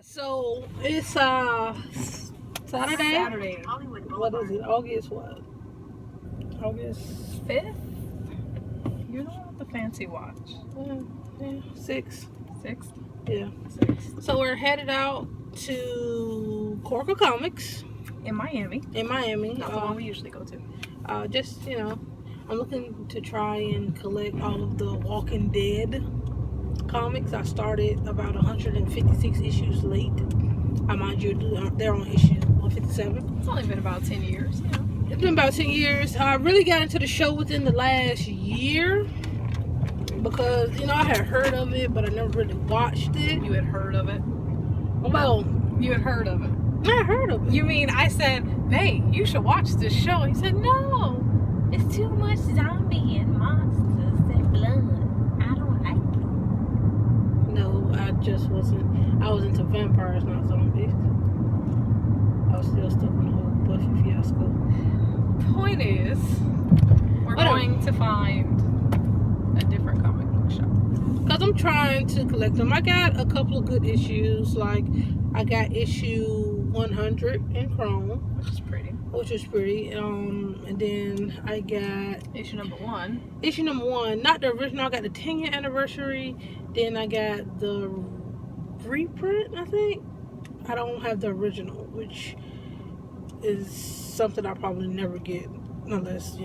So it's Saturday. What is it? August what? August 5th? You're the one with the fancy watch. yeah, 6. 6th? Yeah. 6th. So we're headed out to Corker Comics In Miami. Not the one we usually go to. Just, I'm looking to try and collect all of the Walking Dead comics. I started about 156 issues late. I mind you, they're on issue 157. It's only been about 10 years, It's been about 10 years. I really got into the show within the last year because, I had heard of it, but I never really watched it. You had heard of it? Well, You had heard of it? I heard of it. You mean I said, hey, you should watch this show? He said, no, it's too much zombie and monsters and blood. I don't like it. No, I just wasn't. I was into vampires, not zombies. I was still stuck on the whole Buffy fiasco. Point is, we're going to find a different comic book shop. Because I'm trying to collect them. I got a couple of good issues. Like, I got issue 100 in Chrome, Which is pretty. which was pretty. And then I got Issue number 1. issue number 1, not the original. I got the 10-year anniversary. Then I got the reprint, I think. I don't have the original, which is something I probably never get unless, I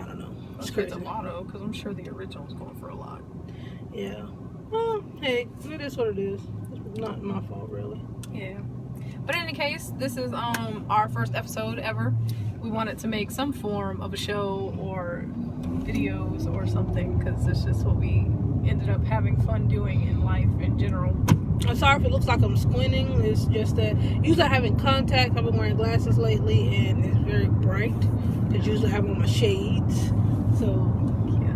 don't know. It's It's crazy. a lotto, because I'm sure the original's going for a lot. Yeah. Well, hey, it is what it is. It's not my fault, really. Yeah. But in any case, this is our first episode ever. We wanted to make some form of a show or videos or something, because it's just what we ended up having fun doing in life in general. I'm sorry if it looks like I'm squinting. It's just that usually I haven't contacts. I've been wearing glasses lately, and it's very bright. Because usually I have on my shades. So, Yeah.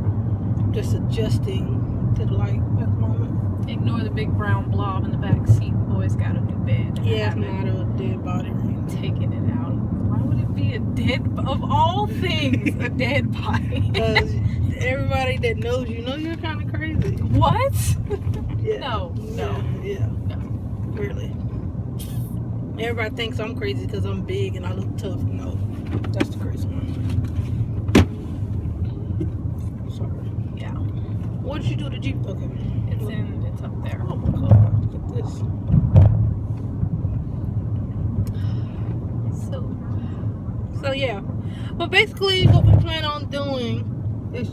I'm just adjusting to the light at the moment. Ignore the big brown blob in the back seat. The boy's got a new bed. Yeah, it's Haven't not a dead body ring. taken it out. Why would it be a dead, of all things, a dead body? Because everybody that knows you know you're kind of crazy. What? Yeah. No. Yeah. Really. Everybody thinks I'm crazy because I'm big and I look tough. No, that's the crazy one. Sorry. Yeah. What did you do to Jeep? Okay. It's up there. Oh my god, look at this. So yeah. But basically what we plan on doing is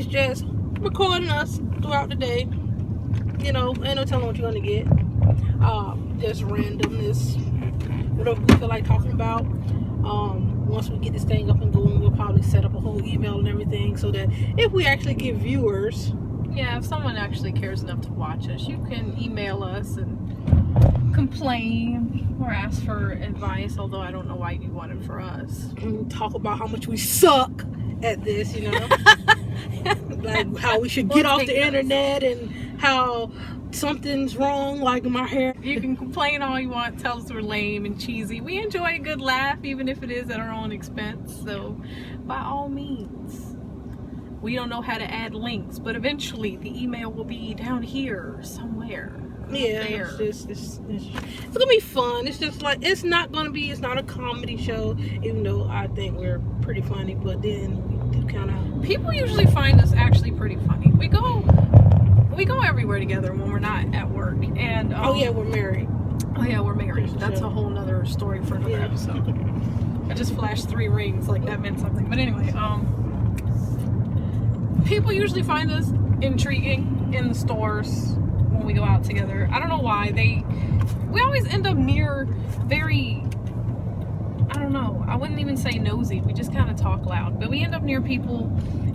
just recording us throughout the day. Ain't no telling what you're gonna get. Just randomness. Whatever we feel like talking about. Once we get this thing up and going, we'll probably set up a whole email and everything so that if we actually get viewers. Yeah, if someone actually cares enough to watch us, you can email us and complain or ask for advice, although I don't know why you want it for us. And talk about how much we suck at this, like how we should get off the internet and how something's wrong, like my hair. You can complain all you want, tell us we're lame and cheesy. We enjoy a good laugh, even if it is at our own expense. So, by all means. We don't know how to add links, but eventually the email will be down here somewhere. Yeah, There. it's gonna be fun. It's just like it's not a comedy show, even though I think we're pretty funny. But then we do kind of. People usually find us actually pretty funny. We go everywhere together when we're not at work. And Oh yeah, we're married. Oh yeah, we're married. That's Sure. a whole nother story for another episode. I just flashed 3 rings, like that meant something. But anyway, people usually find us intriguing in the stores when we go out together. I don't know why. We always end up near very, I don't know, I wouldn't even say nosy. We just kind of talk loud. But we end up near people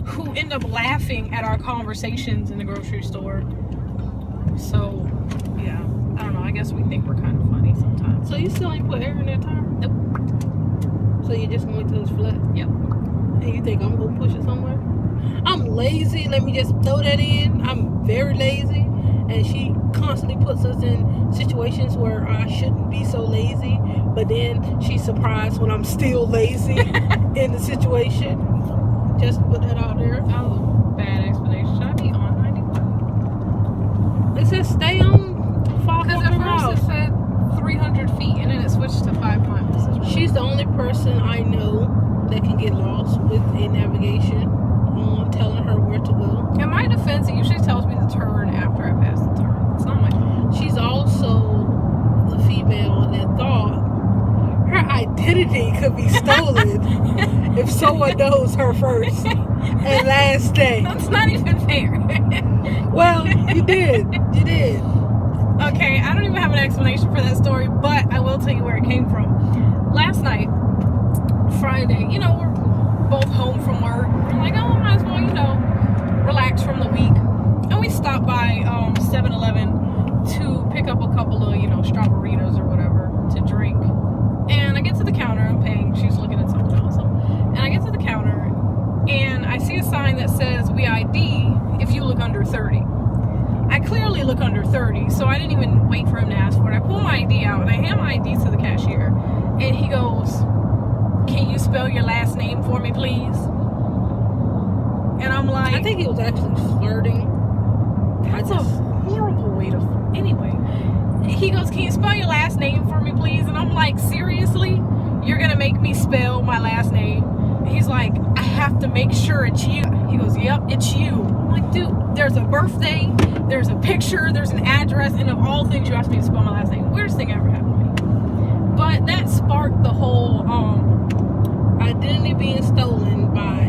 who end up laughing at our conversations in the grocery store. So, yeah, I don't know. I guess we think we're kind of funny sometimes. So you still ain't put air in that tire? Nope. So you just went to this flat? Yep. And you think I'm gonna push it somewhere? I'm lazy. Let me just throw that in. I'm very lazy, and she constantly puts us in situations where I shouldn't be so lazy. But then she's surprised when I'm still lazy in the situation. Just put that out there. That was a bad explanation. Should I be on 91? It says stay on. could be stolen if someone knows her first and last name. That's not even fair. Well, you did. You did. Okay, I don't even have an explanation for that story, but I will tell you where it came from. Last night, Friday, you know, we're both home from work. We're like, oh, might as well, you know, relax from the week. And we stopped by 7-Eleven to pick up a couple of, you know, strawberries or whatever to drink. And I get to the counter, I'm paying, she's looking at something else. And I get to the counter, and I see a sign that says, we ID if you look under 30. I clearly look under 30, so I didn't even wait for him to ask for it. I pull my ID out, and I hand my ID to the cashier. And he goes, can you spell your last name for me, please? And I'm like... I think he was actually flirting. That's a horrible way to... Anyway, he goes, can you spell your last name for me, please? And I'm like, seriously? You're going to make me spell my last name? And he's like, I have to make sure it's you. He goes, yep, it's you. I'm like, dude, there's a birthday, there's a picture, there's an address, and of all things, you asked me to spell my last name. Weirdest thing ever happened to me. But that sparked the whole identity being stolen by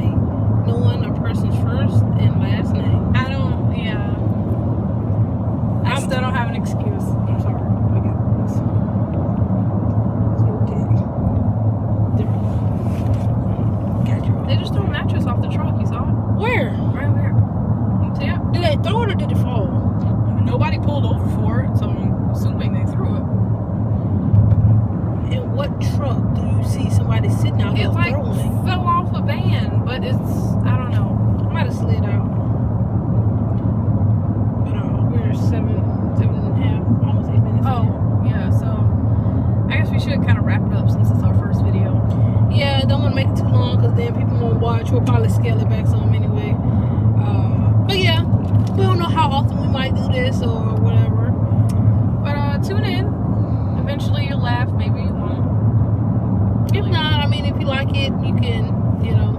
knowing a person's first and last name. I still don't have an excuse. I'm sorry. I got this. Okay. Got you. They just threw a mattress off the truck. You saw it? Where? Right over here. Yeah. Did they throw it or did it fall? Nobody pulled over for it, so I'm assuming they threw it. In what truck do you see somebody sitting out there It like throwing? fell off a van, but it's, I don't know. I might have slid out. But we're 7.5, almost 8 minutes. Oh, yeah, so I guess we should kind of wrap it up since it's our first video. Yeah, I don't want to make it too long because then people won't watch. We'll probably scale it back some anyway. But yeah, we don't know how often we might do this or whatever. But tune in. Eventually you'll laugh, maybe you won't. If not, I mean, if you like it, you can, you know,